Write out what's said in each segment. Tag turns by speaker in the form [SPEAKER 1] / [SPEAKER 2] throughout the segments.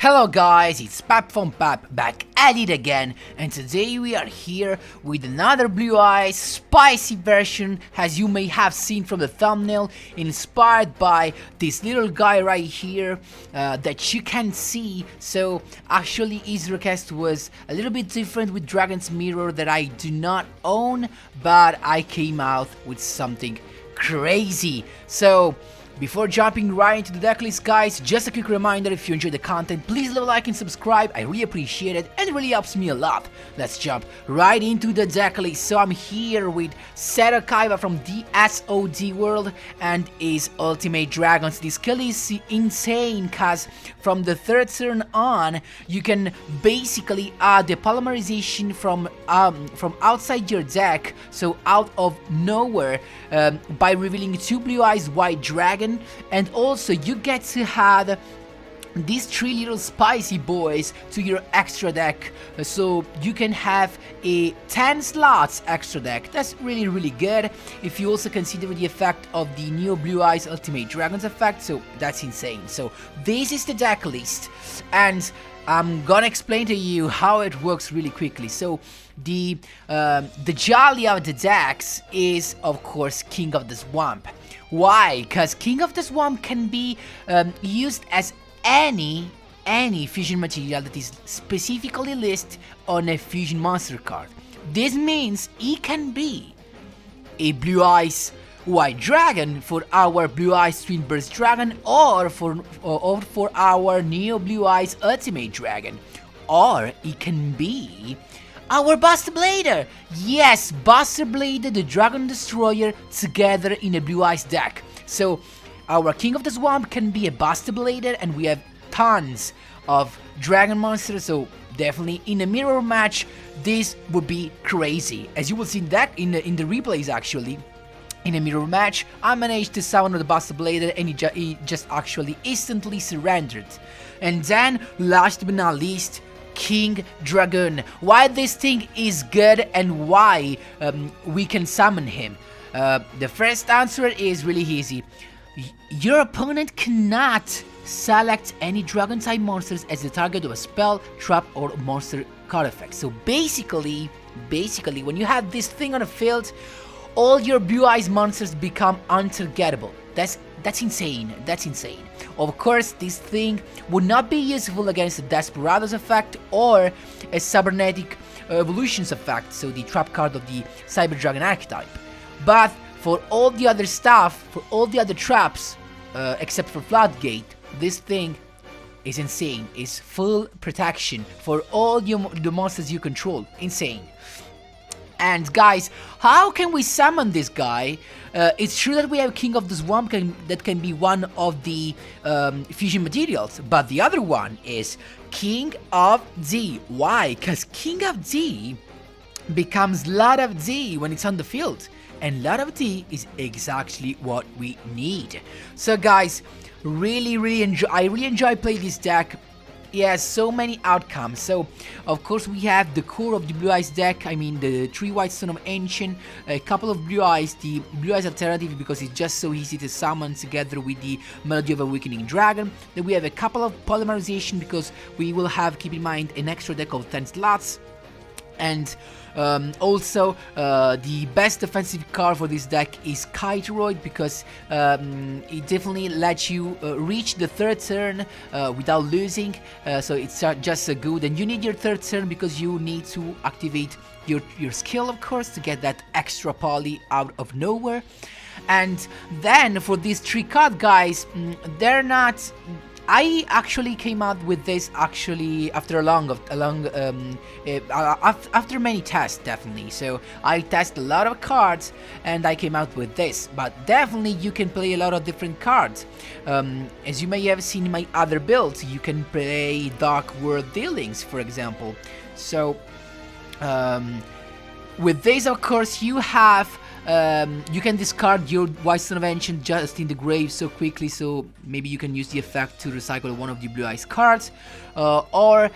[SPEAKER 1] Hello guys, it's Pap from Pap back at it again, and today we are here with another Blue Eyes spicy version, as you may have seen from the thumbnail, inspired by this little guy right here that you can see. So actually his request was a little bit different with Dragon's Mirror that I do not own, but I came out with something crazy. So before jumping right into the decklist, guys, just a quick reminder, if you enjoy the content, please leave a like and subscribe. I really appreciate it and it really helps me a lot. Let's jump right into the decklist. So I'm here with Seto Kaiba from the SOD world and his ultimate dragons. This skill is insane because from the third turn on, you can basically add the polymerization from outside your deck, so out of nowhere, by revealing 2 Blue Eyes White Dragon. And also you get to add these 3 little spicy boys to your extra deck, so you can have a 10 slots extra deck. That's really good if you also consider the effect of the Neo Blue Eyes Ultimate Dragons effect, so that's insane. So this is the deck list and I'm gonna explain to you how it works really quickly. So the jolly of the decks is of course King of the Swamp. Why? Because King of the Swamp can be used as any fusion material that is specifically listed on a fusion monster card. This means it can be a Blue Eyes White Dragon for our Blue Eyes Twin Burst Dragon, or for our Neo Blue Eyes Ultimate Dragon, or it can be our Buster Blader! Yes, Buster Blader, the Dragon Destroyer, together in a Blue Eyes deck. So our King of the Swamp can be a Buster Blader, and we have tons of Dragon monsters, so definitely in a mirror match this would be crazy. As you will see in the replays actually, in a mirror match, I managed to summon the Buster Blader and he just actually instantly surrendered. And then, last but not least, King Dragon. Why this thing is good and why we can summon him? The first answer is really easy. Your opponent cannot select any dragon type monsters as the target of a spell, trap, or monster card effect. So basically, when you have this thing on the field, all your Blue Eyes monsters become untargetable. That's insane. That's insane. Of course, this thing would not be useful against the Desperados effect or a Cybernetic Evolutions effect, so the trap card of the Cyber Dragon archetype. But for all the other stuff, for all the other traps, except for Floodgate, this thing is insane. It's full protection for all the monsters you control. Insane. And guys, how can we summon this guy? It's true that we have King of the Swamp that can be one of the fusion materials, but the other one is King of D. Why? Because King of D becomes Lot of D when it's on the field, and Lot of D is exactly what we need. So guys, I really enjoy playing this deck. It has so many outcomes. So of course we have the core of the Blue Eyes deck, I mean the 3 White Stone of Ancient, a couple of Blue Eyes, the Blue Eyes alternative because it's just so easy to summon together with the Melody of Awakening Dragon. Then we have a couple of polymerization because we will have, keep in mind, an extra deck of 10 slots. And also the best defensive card for this deck is Kiteroid because it definitely lets you reach the third turn without losing, so it's just good. And you need your third turn because you need to activate your skill, of course, to get that extra poly out of nowhere. And then for these 3 card guys, they're not... I actually came out with this actually after after many tests, definitely. So I tested a lot of cards and I came out with this. But definitely you can play a lot of different cards. As you may have seen in my other builds, you can play Dark World Duellinks, for example. So with this, of course, you have you can discard your White Stone of Ancient just in the grave so quickly, so maybe you can use the effect to recycle one of the Blue Eyes cards, or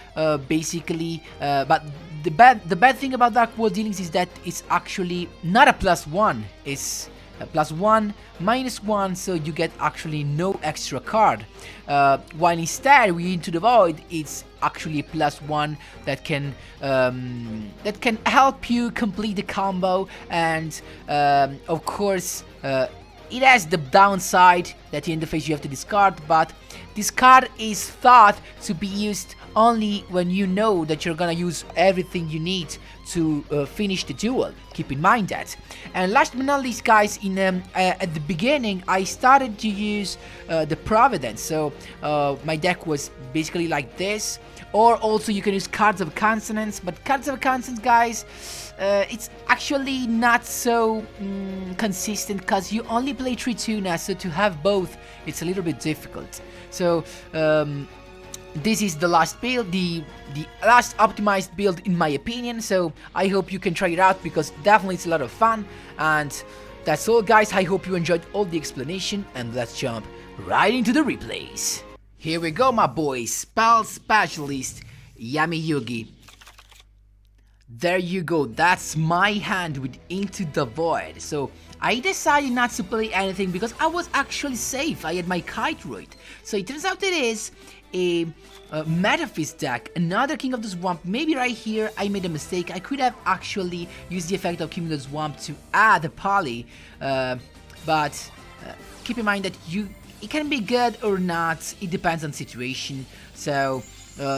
[SPEAKER 1] basically, but the bad thing about Dark World Dealings is that it's actually not a +1, it's +1, -1, so you get actually no extra card. While instead, we Into the Void, it's actually +1 that can help you complete the combo, and of course, it has the downside that in the phase you have to discard, but this card is thought to be used only when you know that you're gonna use everything you need to finish the duel. Keep in mind that. And last but not least, guys, at the beginning I started to use the Providence, so my deck was basically like this. Or also you can use Cards of Consonance, but Cards of Consonance, guys, it's actually not so consistent because you only play 3 tunas, so to have both it's a little bit difficult. So this is the last build, the last optimized build in my opinion, so I hope you can try it out because definitely it's a lot of fun. And that's all, guys. I hope you enjoyed all the explanation, and let's jump right into the replays. Here we go, my boys. Spell Specialist Yami Yugi. There you go, that's my hand with Into the Void. So I decided not to play anything because I was actually safe. I had my Kite Droid. So it turns out it is a Metaphys deck, another King of the Swamp. Maybe right here I made a mistake. I could have actually used the effect of King of the Swamp to add a poly, but keep in mind that it can be good or not, it depends on situation. So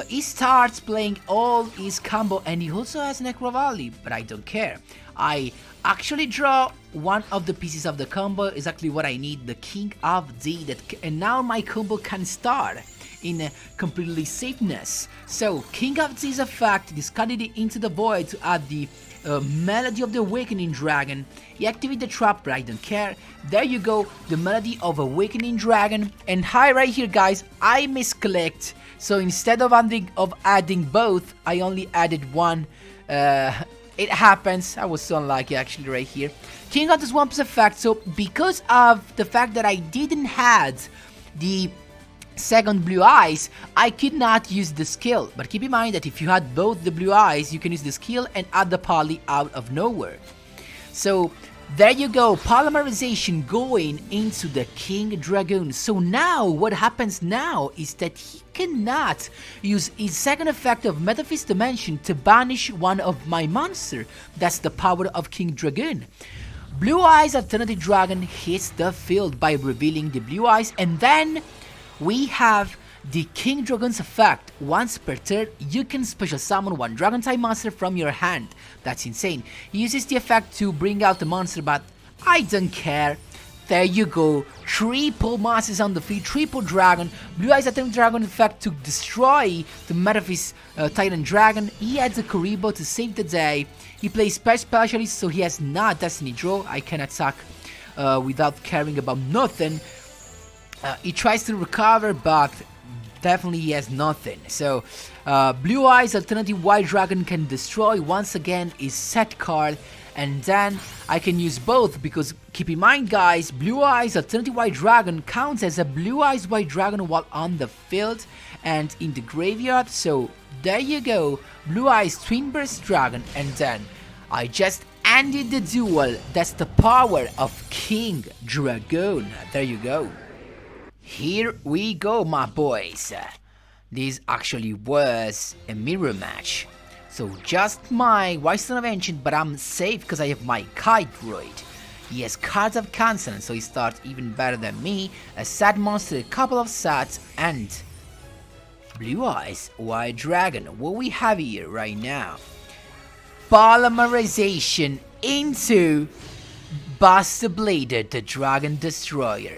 [SPEAKER 1] he starts playing all his combo, and he also has Necrovalley, but I don't care. I actually draw one of the pieces of the combo, exactly what I need, the King of D, and now my combo can start in completely safeness. So King of D's effect, discarded it Into the Void to add the Melody of the Awakening Dragon. He activated the trap, but I don't care. There you go, the Melody of Awakening Dragon. And hi, right here, guys, I misclicked. So instead of adding both, I only added one. It happens. I was so unlucky actually right here. King of the Swamp's effect. So because of the fact that I didn't have the second Blue Eyes, I could not use the skill. But keep in mind that if you had both the Blue Eyes, you can use the skill and add the poly out of nowhere. So there you go, polymerization going into the King Dragoon. So now what happens now is that he cannot use his second effect of Metaphys Dimension to banish one of my monster. That's the power of King Dragoon. Blue Eyes Alternative Dragon hits the field by revealing the Blue Eyes, and then we have the King Dragon's effect. Once per turn, you can special summon one Dragon type monster from your hand. That's insane. He uses the effect to bring out the monster, but I don't care. There you go. Triple monsters on the field, triple dragon. Blue Eyes Attack Dragon effect to destroy the Metaphys Titan Dragon. He adds a Kuribo to save the day. He plays Specialist, so he has not Destiny Draw. I can attack without caring about nothing. He tries to recover, but definitely he has nothing. So Blue Eyes Alternative White Dragon can destroy once again his set card, and then I can use both, because keep in mind, guys, Blue Eyes Alternative White Dragon counts as a Blue Eyes White Dragon while on the field and in the graveyard. So there you go, Blue Eyes Twin Burst Dragon, and then I just ended the duel. That's the power of King Dragoon. There you go. Here we go, my boys. This actually was a mirror match. So just my White Stone of Ancient, but I'm safe because I have my Kite Droid. He has Cards of Consonance, so he starts even better than me. A Sad Monster, a couple of Sats, and Blue Eyes White Dragon. What we have here right now, polymerization into BUSTER BLADER, the Dragon Destroyer.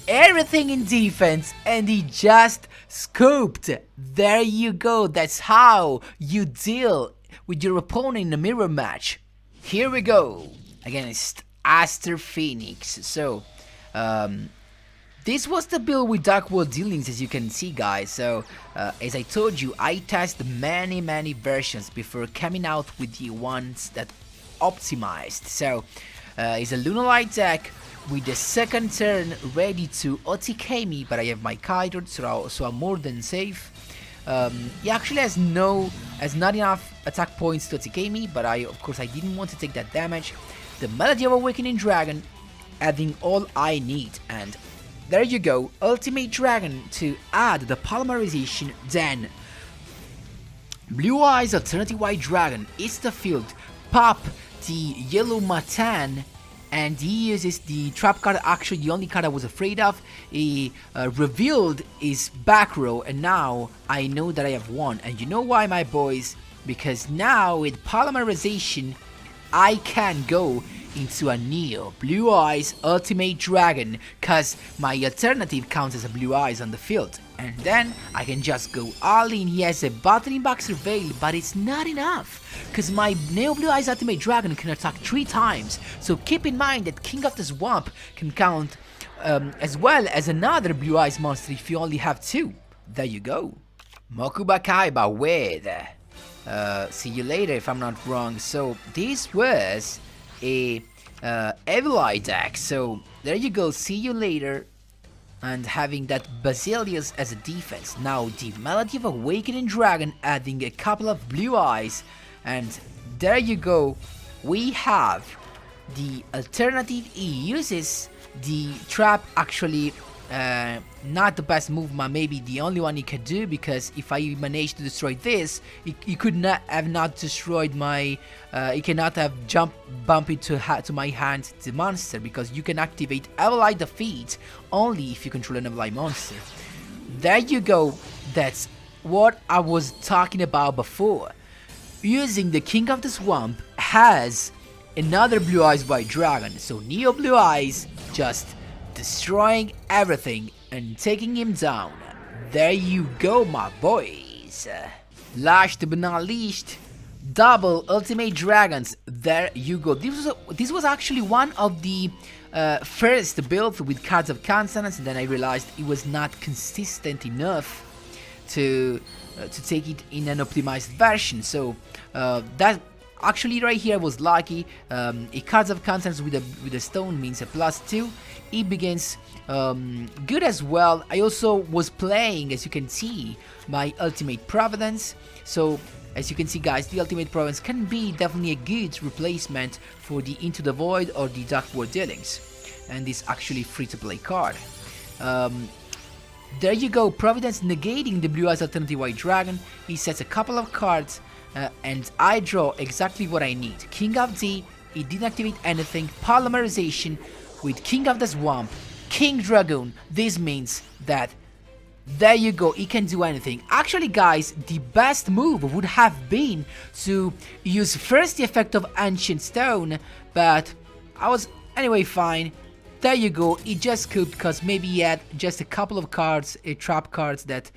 [SPEAKER 1] Everything in defense, and he just scoped. There you go, that's how you deal with your opponent in a mirror match. Here we go, against Aster Phoenix. So this was the build with Dark World Duellinks, as you can see, guys. So as I told you, I tested many versions before coming out with the ones that optimized. So it's a Lunalight deck with the second turn ready to OTK me, but I have my Kite, so I'm more than safe. He actually has not enough attack points to OTK me, but of course I didn't want to take that damage. The Melody of Awakening Dragon, adding all I need, and there you go, Ultimate Dragon to add the polymerization. Then Blue Eyes Alternative White Dragon is the field, pop the yellow Matan, and he uses the trap card, actually the only card I was afraid of. He revealed his back row, and now I know that I have won. And you know why, my boys? Because now with polymerization I can go into a Neo Blue Eyes Ultimate Dragon, cause my alternative counts as a Blue Eyes on the field, and then I can just go all in. Yes, a battling back surveil, but it's not enough, cause my Neo Blue Eyes Ultimate Dragon can attack 3 times, so keep in mind that King of the Swamp can count as well as another Blue Eyes monster if you only have 2. There you go. Mokuba Kaiba with see you later if I'm not wrong. So this was a Evil Eye deck, so there you go, see you later, and having that Basilius as a defense. Now the Melody of Awakening Dragon adding a couple of Blue Eyes, and there you go, we have the alternative. He uses the trap, actually not the best move, but maybe the only one he could do, because if I manage to destroy this, he could not have not destroyed my he cannot have bump into to my hand the monster, because you can activate Evil Eye Defeat only if you control an Evil Eye monster. There you go, that's what I was talking about before. Using the King of the Swamp has another Blue Eyes White Dragon, so Neo Blue Eyes just destroying everything and taking him down. There you go, my boys. Last but not least, double Ultimate Dragons. There you go. This was actually one of the first builds with cards of consonants, and then I realized it was not consistent enough to take it in an optimized version. So that actually right here I was lucky. A cards of consonants with a stone means a +2. It begins good as well. I also was playing, as you can see, my Ultimate Providence. So as you can see, guys, the Ultimate Providence can be definitely a good replacement for the Into the Void or the Dark War Duellinks, and this actually free-to-play card. There you go, Providence negating the Blue Eyes Alternative White Dragon. He sets a couple of cards, and I draw exactly what I need. King of D, he didn't activate anything. Polymerization with King of the Swamp, King Dragoon. This means that there you go, he can do anything. Actually, guys, the best move would have been to use first the effect of Ancient Stone, but I was anyway fine. There you go, he just could, because maybe he had just a couple of cards, trap cards that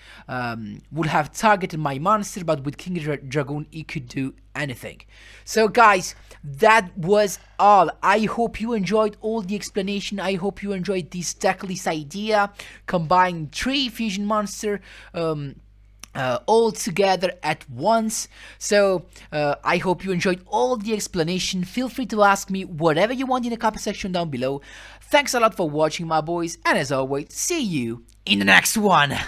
[SPEAKER 1] would have targeted my monster, but with King Dragoon he could do anything. So guys, that was all. I hope you enjoyed all the explanation. I hope you enjoyed this decklist idea, combining 3 fusion monster all together at once. So I hope you enjoyed all the explanation. Feel free to ask me whatever you want in the comment section down below. Thanks a lot for watching, my boys, and as always, see you in the next one.